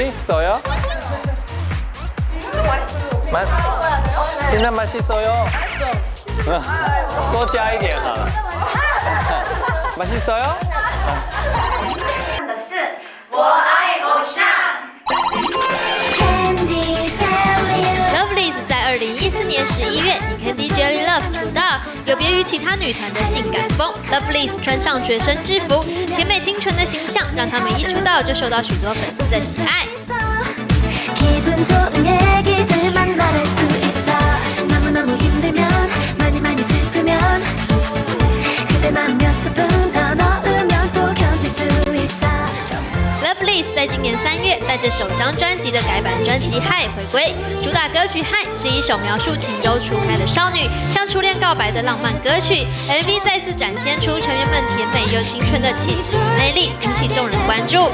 맛있어요? 진짜 맛있어요? 또加一点好了。맛있어요? 的是我爱偶像。 Lovelyz 在2014年11月以 Candy Jelly Love 出道，有别于其他女团的性感风 ，Lovelyz 穿上学生制服，甜美清纯的形象让他们一出道就受到许多粉丝的喜爱。 Lovelyz 在今年3月带着首张专辑的改版专辑《Hi》回归，主打歌曲《Hi》是一首描述情窦初开的少女向初恋告白的浪漫歌曲。MV 再次展现出成员们甜美又清纯的气质与魅力，引起众人关注。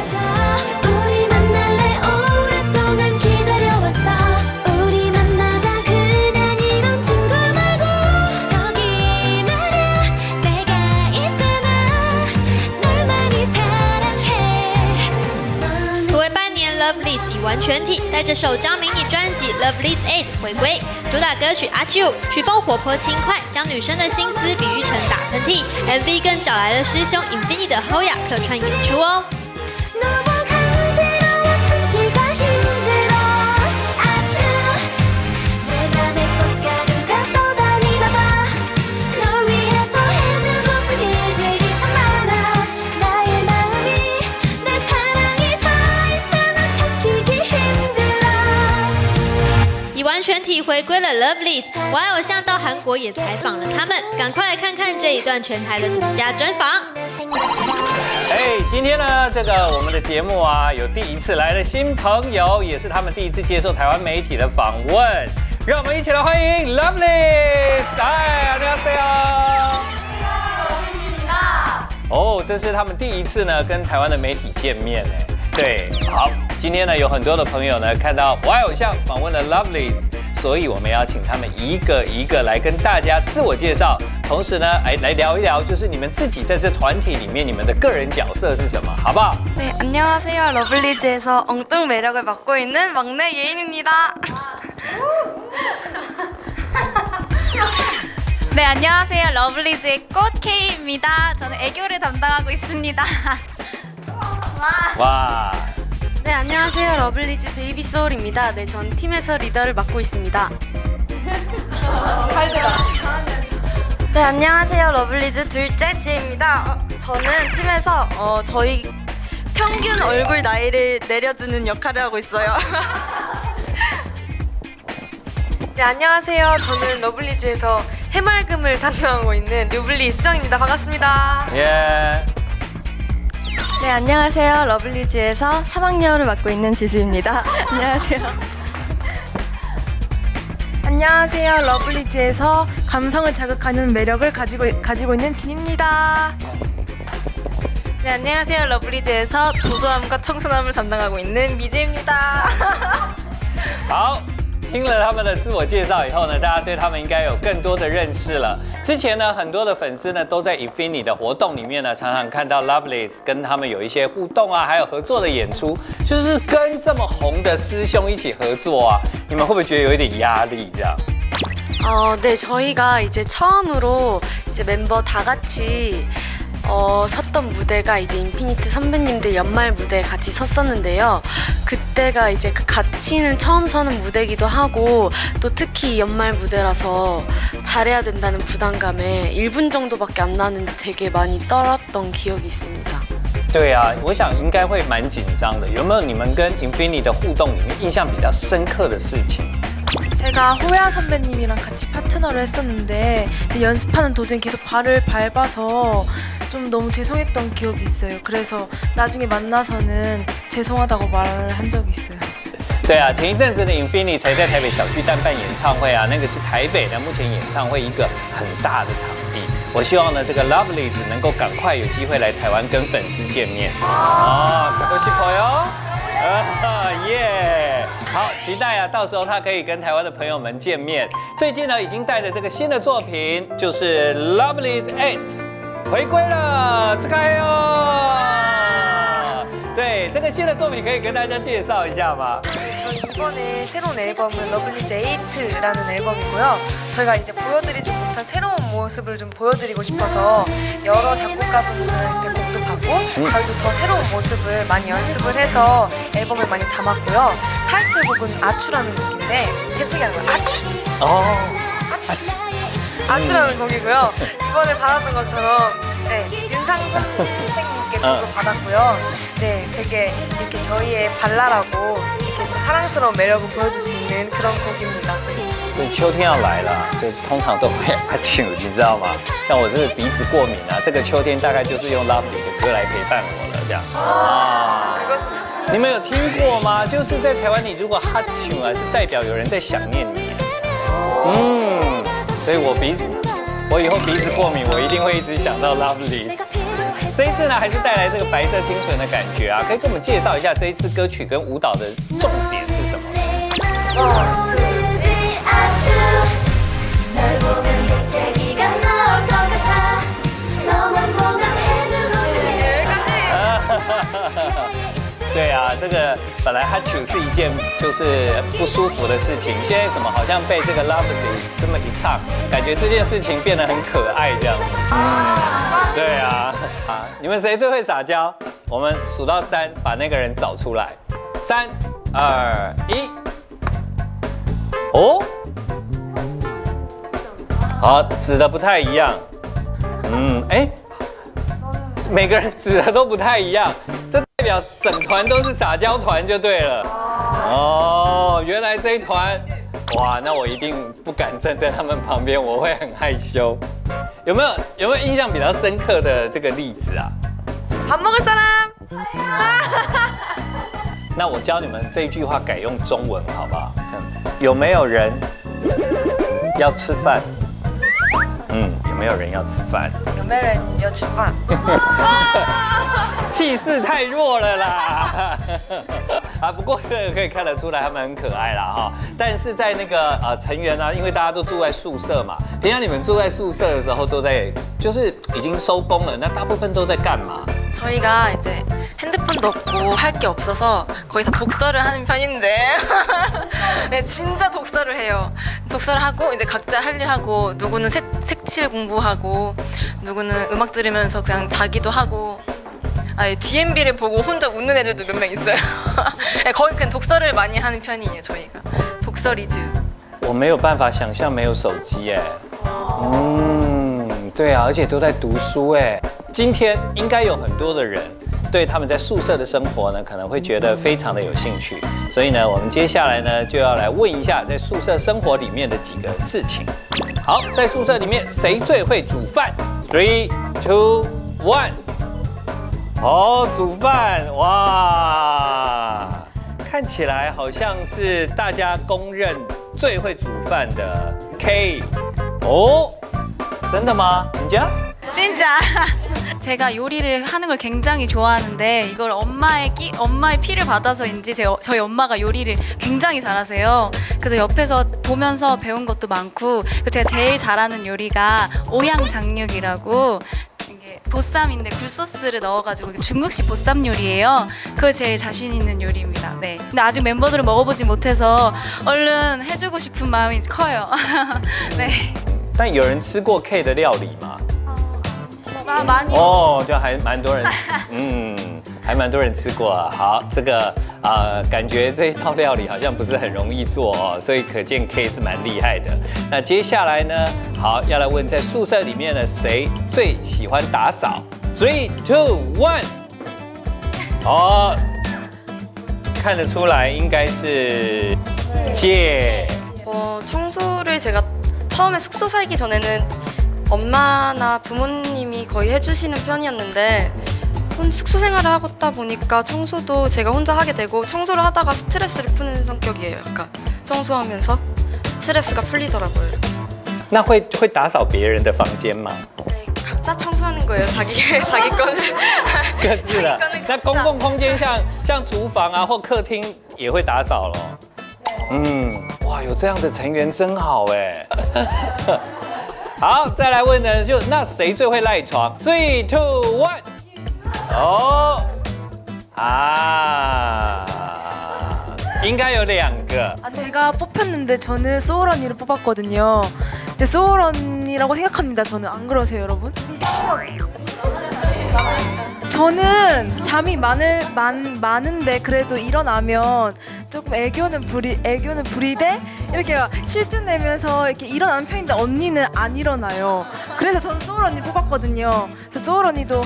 Lovelyz 以完全体带着首张迷你专辑《Lovelyz 8》回归，主打歌曲《阿啾》曲风活泼轻快，将女生的心思比喻成打喷嚏。MV 更找来了师兄 Infinity 的 Hoya 客串演出哦。 以完全体回归了 Lovelyz， 我爱偶像到韩国也采访了他们，赶快来看看这一段全台的独家专访。今天呢，这个我们的节目啊，有第一次来的新朋友，也是他们第一次接受台湾媒体的访问，让我们一起来欢迎 Lovelyz。嗨，안녕하세요。哦，这是他们第一次呢跟台湾的媒体见面哎。 对，好，今天呢有很多的朋友呢看到我爱偶像访问了 Lovelyz， 所以我们要请他们一个一个来跟大家自我介绍，同时呢，来聊一聊，就是你们自己在这团体里面你们的个人角色是什么，好不好？ 네, 안녕하세요. 러블리즈에서 엉뚱 매력을 맡고 있는 막내 예인입니다. 네, 안녕하세요. 러블리즈의 꽃 K입니다. 저는 애교를 담당하고 있습니다. 와. 네, 안녕하세요. 러블리즈 베이비소울입니다. 네, 전 팀에서 리더를 맡고 있습니다. 네, 안녕하세요. 러블리즈 둘째 지혜입니다. 저는 팀에서 저희 평균 얼굴 나이를 내려주는 역할을 하고 있어요. 네, 안녕하세요. 저는 러블리즈에서 해맑음을 담당하고 있는 류블리 수정입니다. 반갑습니다. 예. 네, 안녕하세요. 러블리즈에서 3학년을 맡고 있는 지수입니다. 안녕하세요. 안녕하세요. 러블리즈에서 감성을 자극하는 매력을 가지고 있는 진입니다. 네, 안녕하세요. 러블리즈에서 도도함과 청순함을 담당하고 있는 미주입니다. 好。 听了他们的自我介绍以后呢，大家对他们应该有更多的认识了。之前呢，很多的粉丝呢都在 Infinity 的活动里面呢，常常看到 Lovelyz 跟他们有一些互动啊，还有合作的演出，就是跟这么红的师兄一起合作啊，你们会不会觉得有一点压力这样？ 네, 저희가 이제 처음으로 이제 멤버 다 같이 섰던 무대가 이제 인피니트 선배님들 연말 무대에 같이 섰었는데요. 그때가 이제 그 같이는 처음 서는 무대이기도 하고 또 특히 연말 무대라서 잘해야 된다는 부담감에 1분 정도밖에 안 나는데 되게 많이 떨었던 기억이 있습니다. 对啊，我想应该会蛮紧张的。有没有你们跟 Infinity 的互动里面印象比较深刻的事情？ 제가 호야 선배님이랑 같이 파트너를 했었는데 이제 연습하는 도중에 계속 발을 밟아서 좀 너무 죄송했던 기억이 있어요. 그래서 나중에 만나서는 죄송하다고 말을 한 적이 있어요. 对啊，前一阵子的 Infinity 才在台北小巨蛋办演唱会啊，那个是台北的目前演唱会一个很大的场地。我希望呢，这个 Lovelyz 能够赶快有机会来台湾跟粉丝见面。哦，恭喜朋友！耶！好，期待啊，到时候他可以跟台湾的朋友们见面。最近呢，已经带着这个新的作品，就是 Lovelyz 8回归了，出开哟！对，这个的新的作品可以跟大家介绍一下吗？ 저희 이번에 새로운 앨범은 러블리즈 8라는 앨범이고요. 저희가 이제 보여드리지 못한 새로운 모습을 좀 보여드리고 싶어서 여러 작곡가분들한테 곡도 받고 저희도 더 새로운 모습을 많이 연습을 해서 앨범을 많이 담았고요. 타이틀곡은 아추라는 곡인데 재채기 하는 거예요. 아추! 아추! 아추라는 곡이고요. 이번에 받았던 것처럼 네, 윤상선 선생님께 곡을 받았고요. 네, 되게 이렇게 저희의 발랄하고 이렇게 또 사랑스러운 매력을 보여줄 수 있는 그런 곡입니다. 这秋天要来了，就通常都会achu，你知道吗？像我是鼻子过敏啊，这个秋天大概就是用 Lovely 的歌来陪伴我了，这样啊。你们有听过吗？就是在台湾，你如果 achu 啊，是代表有人在想念你。所以我以后鼻子过敏，我一定会一直想到 Lovely。这一次呢，还是带来这个白色清纯的感觉啊，可以跟我们介绍一下这一次歌曲跟舞蹈的重点是什么？ 널 보면 재채기가 나올 것 같아 너만 보면 해주고 그래 对啊，这个本来 achu 是一件就是不舒服的事情，现在怎么好像被这个 Lovely 这么一唱，感觉这件事情变得很可爱这样子。对啊，好，你们谁最会撒娇？我们数到3，把那个人找出来。3、2、1。哦。 好，指的不太一样。每个人指的都不太一样，这代表整团都是撒娇团就对了。哦，原来这一团，哇，那我一定不敢站在他们旁边，我会很害羞。有没有印象比较深刻的这个例子啊？ 밥 먹을 사람! 那我教你们这一句话改用中文好不好？这样，有没有人要吃饭？ 有没有人要吃饭？有没有人要吃饭？气势太弱了啦！啊，不过这个可以看得出来他们很可爱啦哈。但是在那个成员呢，因为大家都住在宿舍嘛，平常你们住在宿舍的时候都在就是已经收工了，那大部分都在干嘛？ 저희가 이제 핸드폰도 없고 할 게 없어서 거의 다 독서를 하는 편인데 네 진짜 독서를 해요. 독서를 하고 이제 각자 할 일 하고 누구는 색칠 공부하고 누구는 음악 들으면서 그냥 자기도 하고 DMB를 보고 혼자 웃는 애들도 몇 명 있어요. 거의 그냥 독서를 많이 하는 편이에요 저희가. 독서리즈. 我没有办法想象没有手机耶。对啊，而且都在读书哎。今天应该有很多的人对他们在宿舍的生活呢，可能会觉得非常的有兴趣。所以呢，我们接下来呢就要来问一下在宿舍生活里面的几个事情。好，在宿舍里面谁最会煮饭 ？3、2、1。哦，煮饭哇，看起来好像是大家公认最会煮饭的 K。哦，真的吗？人家？ 진짜 제가 요리를 하는 걸 굉장히 좋아하는데 이걸 엄마의 피를 받아서인지 저희 엄마가 요리를 굉장히 잘하세요. 그래서 옆에서 보면서 배운 것도 많고 제가 제일 잘하는 요리가 오양장육이라고 이게 보쌈인데 굴소스를 넣어가지고 중국식 보쌈 요리예요. 그거 제일 자신 있는 요리입니다. 네. 근데 아직 멤버들은 먹어보지 못해서 얼른 해주고 싶은 마음이 커요. 네. 但有人吃过 K 的料理吗？ 많이 哦，就还蛮多人，还蛮多人吃过啊。好，这个感觉这一道料理好像不是很容易做哦，所以可见 K 是蛮厉害的。那接下来呢，好，要来问在宿舍里面的谁最喜欢打扫 ？3、2、1。哦，看得出来应该是姐。 청소를 제가 처음에 숙소 살기 전에는 엄마나 부모님이 거의 해주시는 편이었는데 숙소 생활을 하다 보니까 청소도 제가 혼자 하게 되고 청소를 하다가 스트레스를 푸는 성격이에요. 약간 청소하면서 스트레스가 풀리더라고요. 이렇게. 那会打扫别人的房间吗？ 네, 각자 청소하는 거예요. 자기 거는. 各自的。那公共空间像厨房啊或客厅也会打扫咯。哇，有这样的成员真好哎。好，再来问呢，那谁最会赖床？3、2、1。哦，啊，应该有2个。 아, 제가 뽑혔는데 저는 소울 언니를 뽑았거든요. 근데 소울 언니라고 생각합니다. 저는 안 그러세요, 여러분? 저는 잠이 많은데 그래도 일어나면 조금 애교는 부리되 이렇게 막 실증 내면서 이렇게 일어나는 편인데 언니는 안 일어나요. 그래서 저는 소울 언니 뽑았거든요. 그래서 소울 언니도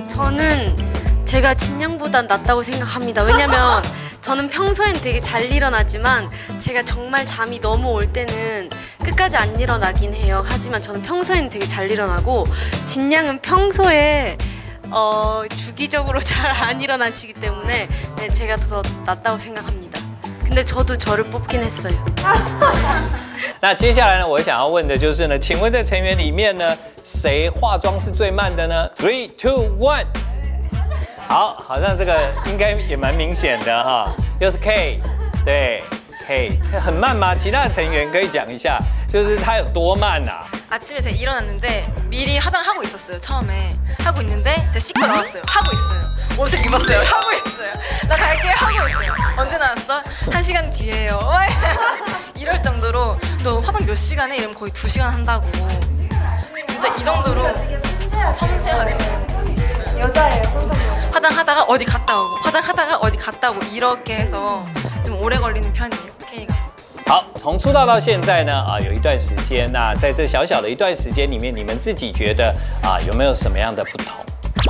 저는 제가 진영보단 낫다고 생각합니다. 왜냐면 저는 평소엔 되게 잘 일어나지만 제가 정말 잠이 너무 올 때는 끝까지 안 일어나긴 해요. 하지만 저는 평소에는 되게 잘 일어나고 진양은 평소에 주기적으로 잘 안 일어나시기 때문에 네, 제가 더 낫다고 생각합니다. 근데 저도 저를 뽑긴 했어요. 那接下来呢，我想要问的就是呢，请问在成员里面呢，谁化妆是最慢的呢？3、2、1。好，好像这个应该也蛮明显的哈，又是 K， 对 K 很慢吗？其他的成员可以讲一下，就是他有多慢啊？ 아침에 제가 일어났는데 미리 화장을 하고 있었어요. 처음에 하고 있는데 제가 씻고 나왔어요. 하고 있어요. 옷을 입었어요. 하고 있어요. 나 갈게 하고 있어요. 언제 나왔어? 1시간 뒤에요. 이럴 정도로 너 화장 몇 시간에? 이러면 거의 2시간 한다고. 진짜 이 정도로 섬세하게. 여자예요. 진짜 화장하다가 어디 갔다 오고 화장하다가 어디 갔다 오고 이렇게 해서 좀 오래 걸리는 편이에요. K가. 好，从出道到现在呢，有一段时间，那在这小小的一段时间里面，你们自己觉得有没有什么样的不同？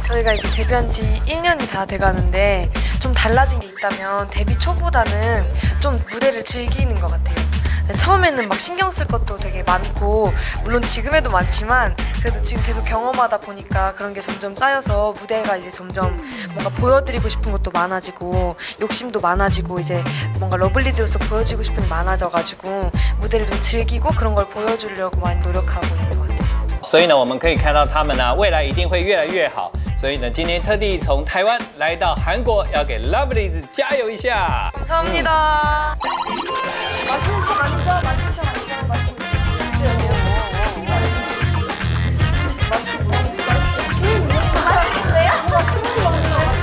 저희가 이제 데뷔한 지 1년이 다 돼가는데 좀 달라진 게 있다면 데뷔 초보다는 좀 무대를 즐기는 것 같아요. 처음에는 막 신경 쓸 것도 되게 많고 물론 지금에도 많지만 그래도 지금 계속 경험하다 보니까 그런 게 점점 쌓여서 무대가 이제 점점 뭔가 보여드리고 싶은 것도 많아지고 욕심도 많아지고 이제 뭔가 러블리즈로서 보여주고 싶은 게 많아져가지고 무대를 좀 즐기고 그런 걸 보여주려고 많이 노력하고 있는 것 같아요. 所以呢，我们可以看到他们呢，未来一定会越来越好。所以呢，今天特地从台湾来到韩国，要给 Lovelyz 加油一下。 감사합니다.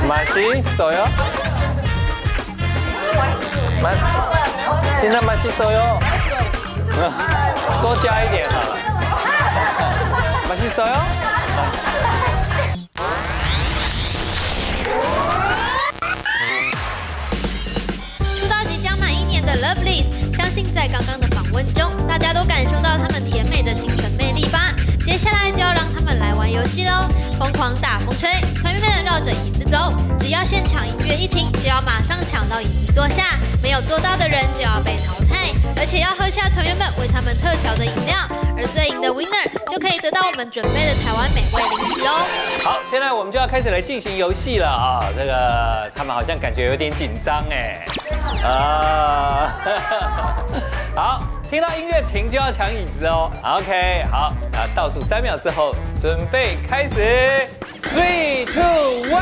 맛있어요? 진짜 맛있어요? 多加一点好了。맛있어요? 出道即将满1年的 Lovelyz， 相信在刚刚的访问中，大家都感受到他们甜美的青春魅力吧。接下来就要让他们来玩游戏喽！疯狂大风吹，团员们绕着椅子走，只要现场音乐一停，就要马上抢到椅子坐下，没有做到的人就要被淘汰，而且要喝下团员们为他们特调的饮料，而最赢的 winner 就可以得到我们准备的台湾美味零食哦。好，现在我们就要开始来进行游戏了啊！这个他们好像感觉有点紧张哎。好，听到音乐停就要抢椅子哦。OK， 好，那倒数3秒之后，准备开始，3、2、1。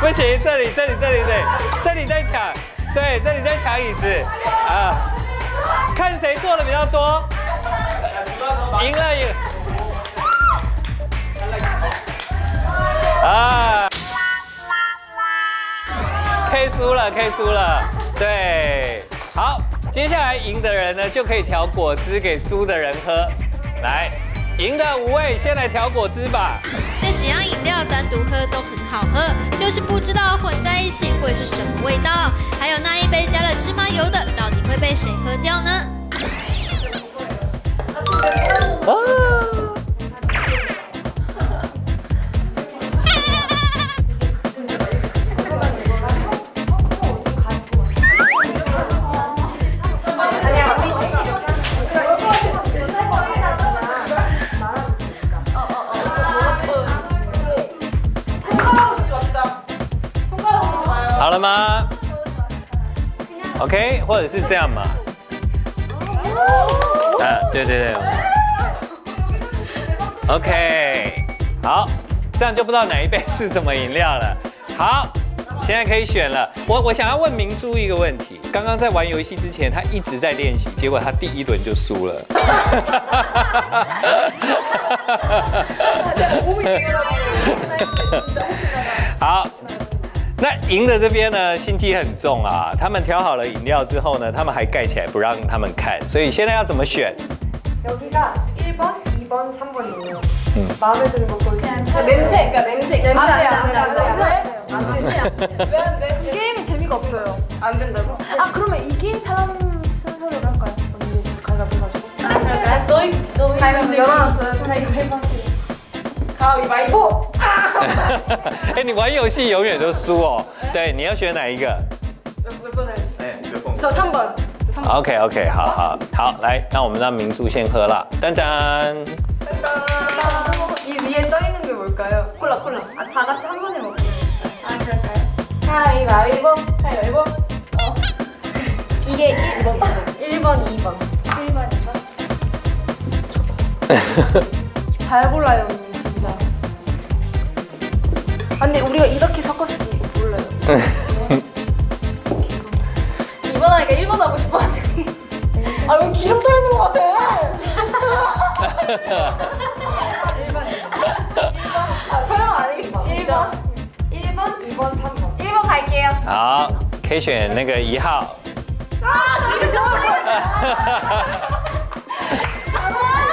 不行，这里在抢，对，这里在抢椅子啊！看谁做的比较多，赢了赢啊 ！K 输了 ，K 输了，对，好，接下来赢的人呢就可以调果汁给输的人喝，来，赢的5位先来调果汁吧。 这几样饮料单独喝都很好喝，就是不知道混在一起会是什么味道。还有那一杯加了芝麻油的，到底会被谁喝掉呢？好了吗 ？OK， 或者是这样嘛。啊，对对对。OK， 好，这样就不知道哪一杯是什么饮料了。好，现在可以选了。我想要问明珠一个问题，刚刚在玩游戏之前，他一直在练习，结果他第一轮就输了。好。那赢的这边呢，心机很重啊。他们调好了饮料之后呢，他们还盖起来不让他们看，所以现在要怎么选？ 여기가 1번, 2번, 3번이에요. 마음에 드는 거 고르세요. 냄새, 그러니까 냄새. 안 돼. 왜 안 돼? 게임이 재미가 없어요. 안 된다고? 아 그러면 이긴 사람 순서로 할까요? 언니 가위바위보 가지고. 그럴까요? 너희 가위바위보 열어놨어요. 가위바위보. 가위바위보. 哎，你玩游戏永远都输哦。对，你要选哪一个？ 몇 번 해야지? 저 3번. OK， 好，来，那我们让明珠先喝了。噔噔， 이 위에 떠 있는 게 뭘까요? 콜라. 아, 다 같이 한 번에 먹는 거. 아, 그럴까요? 가위바위보. 이게 1번, 2번. 1번, 2번. 잘 골라요 언니 진짜. 아, 근데 우리가 이렇게 섞었으니 이거 몰라요. 2번 하니까 1번 하고 싶었는데. 아 여기 기름 떠 있는 것 같아. 1번. 아 설명 안 하겠어. 1번. 2번, 3번. 1번 갈게요. 好，可以选那个1号。 기름 너무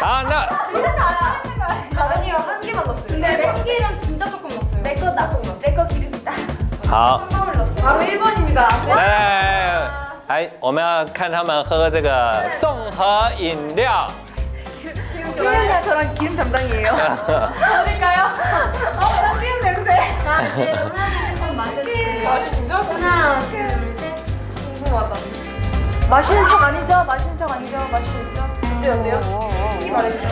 好，那 아니요, 한 개만 넣었어요. 근데 내 개랑 진짜 조금 넣었어요. 내 거 나도 넣었어. 내 거 기름이다. 好， 방울 넣었어요. 바로 1번입니다. 来，我们要看他们喝这个综合饮料。 태연이랑 저랑 기름 담당이에요. 어딜까요? 쌍기름 냄새. 나 이제 하나 좀 마셔주세요. 맛있죠? 하나, 둘, 셋. 궁금하다. 마시는 척 아니죠? 마시는 척 아니죠? 마시죠? 어때요? 이 말해주세요.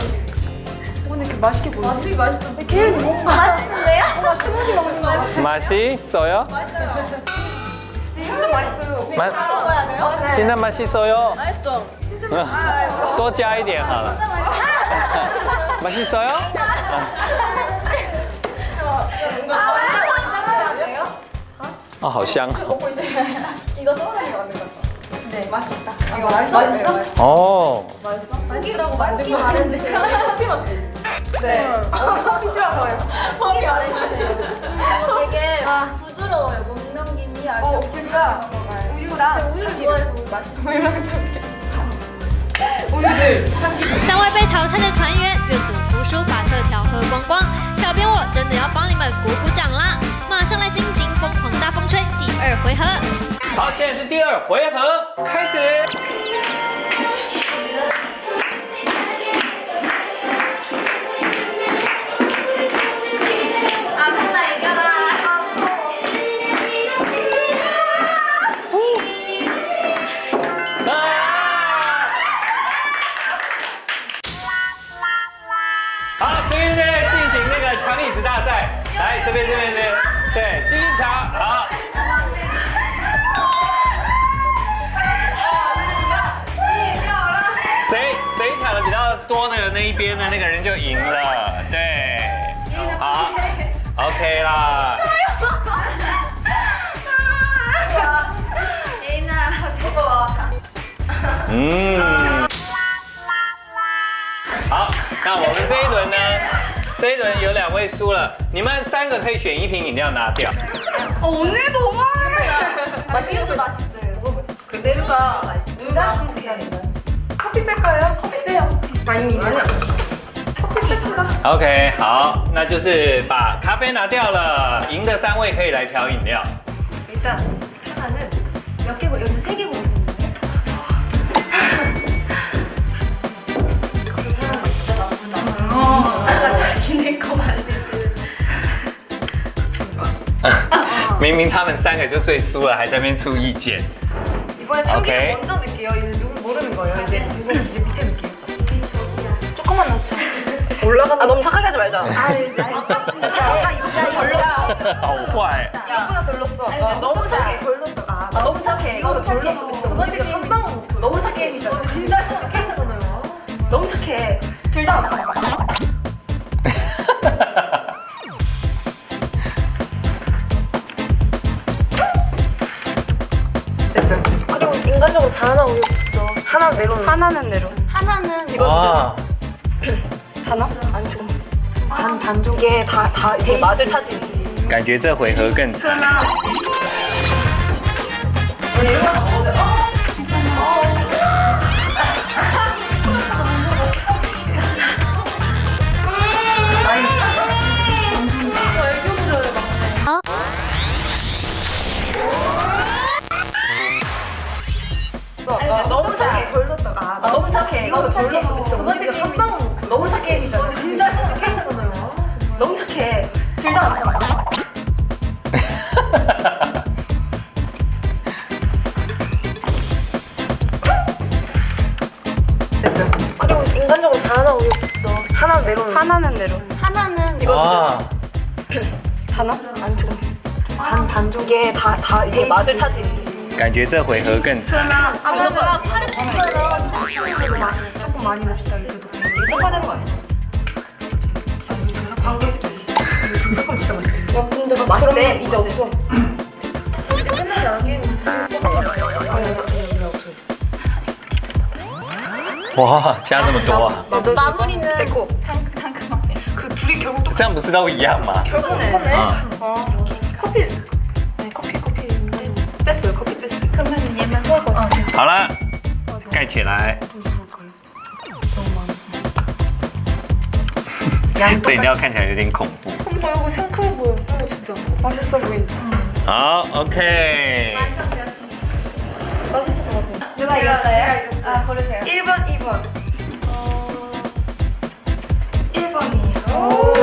오늘 이렇게 맛있게 보여. 맛있어. 걔는 뭔가 맛있는데요? 뭔가 스무디 먹는 거 같아. 맛있어요? 맛있어요. 진짜 맛있어요. 맛 먹어야 돼요? 진짜 맛있어요? 맛있어. 多加一点好了。맛있어요? 아, 好香。 이거 소금이 만든 거죠? 네, 맛있다. 이거 맛있어? 어. 맛있으라고 맛있게 말해주세요. 커피 넣지? 네. 커피 싫어서요. 커피 말해주세요. 이거 되게 부드러워요. 못 넘김이 아주 부드럽게 넘어가요. 우유랑 제가 우유를 좋아해서 우유 맛있어요. 우유들. 3位被淘汰的团员，愿赌服输，把特调喝光光。小编我真的要帮你们鼓鼓掌啦！马上来进行疯狂大风吹第2回合。好，现在是第2回合，开始。 아무나 이겨라. 아! 好，这边在进行那个抢椅子大赛，来这边，对，继续抢，好。谁抢的比较多的那一边的那个人就赢了，对，好 ，OK 啦。 예인아, 무서워. 好，那我们这一轮呢？这一轮有2位输了，你们3个可以选1瓶饮料拿掉。 오늘 정말 맛있는 거 맛있어요. 내루가 진짜? 커피 뺄까요? 커피 빼요. 아니. 커피 뺐습니다. OK， 好，那就是把咖啡拿掉了，赢的3位可以来调飲料。 일단 하나는 몇 개고 여기 3개 고르세요. 아까 자기네 거 만들고. 明明他们3个就最输了，还在那边出意见。 이번에 참기름 오케이. 먼저 넣을게요. 이제 누구 모르는 거예요. 이제 누구 이제 밑에 넣을게요. 조금만 넣자. 올라가는. 아 너무 착하게 하지 말자. 아 이거 걸렸어. 好坏。 약보다 덜 넣었어. 너무 착해. 덜 넣었다. 아, 너무 착해. 이거도 덜 넣었어. 두 번째 게임 한 방울 넣었어. 너무 착해. 진짜 둘다 맞춰. 됐죠? 그리고 인간적으로 다 하나 오겠죠. 하나 메론. 하나는 내로. 하나는 이거 와. 단어? 아니 조금 반 정도. 이게 다 이게 맛을 차지. 感觉这回合更惨。 너무 착해. 덜 넣었다가. 너무 착해. 이거 덜 넣었어. 그치? 두 번째 게임 너무 착해 게임이잖아. 진짜 게임이잖아요. 너무 착해. 둘 다 맞춰. 됐죠? 그리고 인간적으로 다 하나 오겠죠. 하나 메론. 하나는 내로. 하나는 이거 哇， 단어? 아니 조금 반 정도. 이게 다 이게 맛을 차지. 感觉这回合更惨。 아 무조건 조금 많이 넣읍시다. 그래도. 무조건 되는 거 아니야? 무조건 진짜 맛있대. 야 근데 맛있대. 이제 없어. 이제 끝나지 않은 게임. 아니, 哇，加这么多啊！ 마무리는 됐고. 상큼하게. 그 둘이 결국 또 这样不是都一样吗？ 결국은 똑같네. 커피. 네, 커피. 뺐어요. 커피 뺐어요. 그러면 얘만 좋아할 것 같아. 好了，盖起来。 좀 부을까요? 너무 많아. 这饮料看起来有点恐怖。 이거 생각해 보여. 진짜 맛있어 보인다. 好，OK。 맛있을 것 같아. 누가 이겼어요? 아 고르세요. 1번, 2번. 1번이에요. 哦，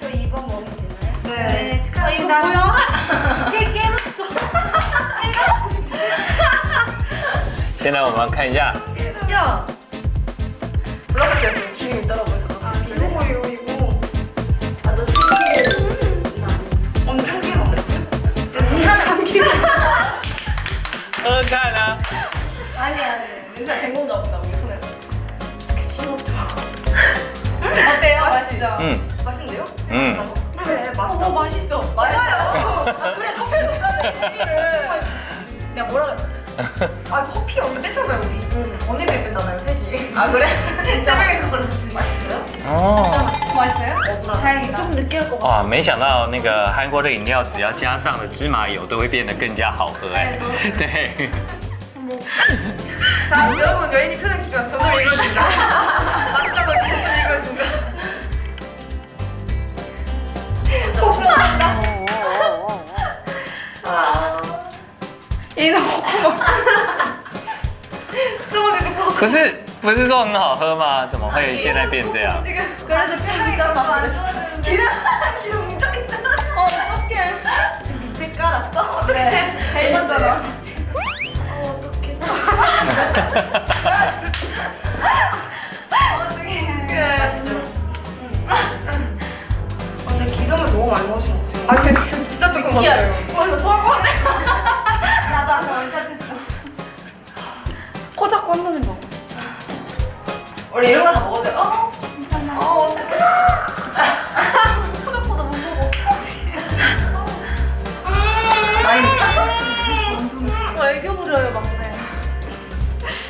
저 2번 먹으면 되나요? 네. 축하합니다. 이거 뭐야? 걔 깨졌어. 现在我们看一下， 야. 저렇게 그랬어요. 기름 있더라고요. 저거. 이거 이거. 아너 참기름. 엄청 기름 없었어요? 참기름. 喝喝看啊。 아니야. 냄새 된 건가 보다. 우리 손에서. 어때요? 맛있죠? 嗯 맛있는데요? 嗯， 그래, 맛있어. 맛있어. 맞아요. 아, 그래 커피를 못 가네. 커피를. 내가 뭐라 그랬어? 아, 커피 언니 뺐잖아요, 우리. 언니들 뺐잖아요, 셋이. 아 그래? 진짜 짱에서 골랐지. 맛있어요? 哦， 맛있어요? 다행이다. 좀 느끼할 것 같아. 哇，没想到那个韩国的饮料只要加上了芝麻油，都会变得更加好喝哎。对。 자, 여러분, 여인이 표정 집중하세요. 점점 이루어진다. 맛있다고 점점 이루어진다. 속 시원하다. 이거 스무디 不是说很好喝吗？怎么会现在变这样？ 그래도 찐이가 만드는 기름 뭉쳐있어. 어떡해. 밑에 깔았어? 그래. 제일 먼저 넣었어. 어떡해. 맛있죠? 근데 기름을 너무 많이 넣으신 것 같아요. 아, 근데 진짜 조금 넣었어요. 이거 토할 뻔해. 나도 아까 원샷했어. 코 잡고 한 번에 먹어. 우리 이런 거 다 먹어도 돼. 괜찮아. 어떡해. 포덕포덕 못 먹어. 애교 부려요, 막내.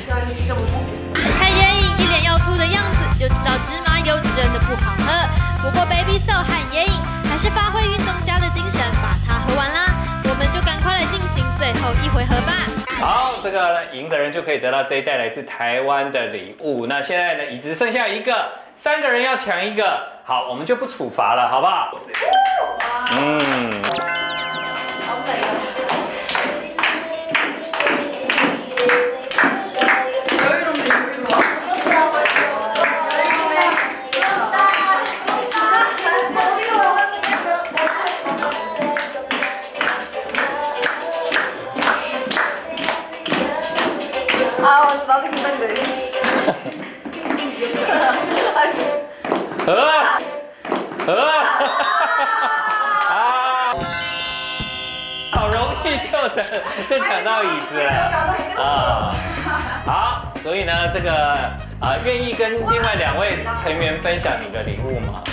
야, 이거 진짜 못 먹겠어. 看眼影一脸要吐的样子，就知道芝麻油真的不好喝。不过 Baby So 和眼影还是发挥运动家的精神，把它喝完啦。我们就赶快来进行最后一回合吧。好，这个赢的人就可以得到这一袋来自台湾的礼物。那现在呢，椅子剩下一个，3个人要抢一个。好，我们就不处罚了，好不好？嗯。 아, 나도 긴장돼. 好容易就抢到椅子了啊！好，所以呢，这个愿意跟另外2位成员分享你的礼物吗？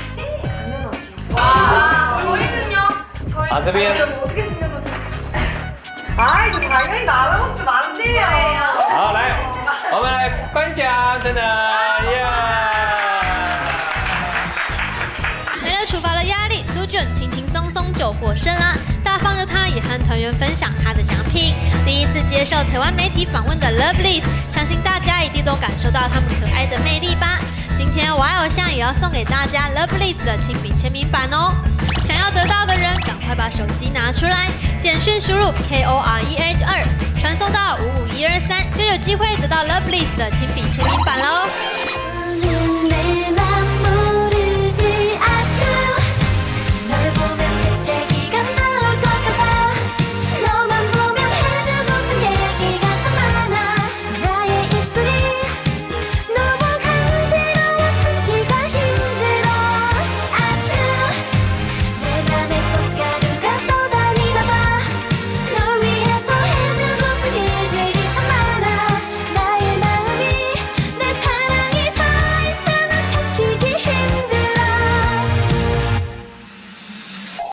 这边。 아 이거 당연히 나눠먹으면 안 돼요. 好，来，我们来颁奖，等等，耶！没了处罚的压力，苏俊轻轻松松就获胜啦。大方的他也和团员分享他的奖品。第一次接受台湾媒体访问的 Lovelyz， 相信大家一定都感受到他们可爱的魅力吧。今天我爱偶像也要送给大家 Lovelyz 的亲笔签名版哦。 想要得到的人，赶快把手机拿出来，简讯输入 KOREH2，传送到55123，就有机会得到 Lovelyz 的亲笔签名版喽。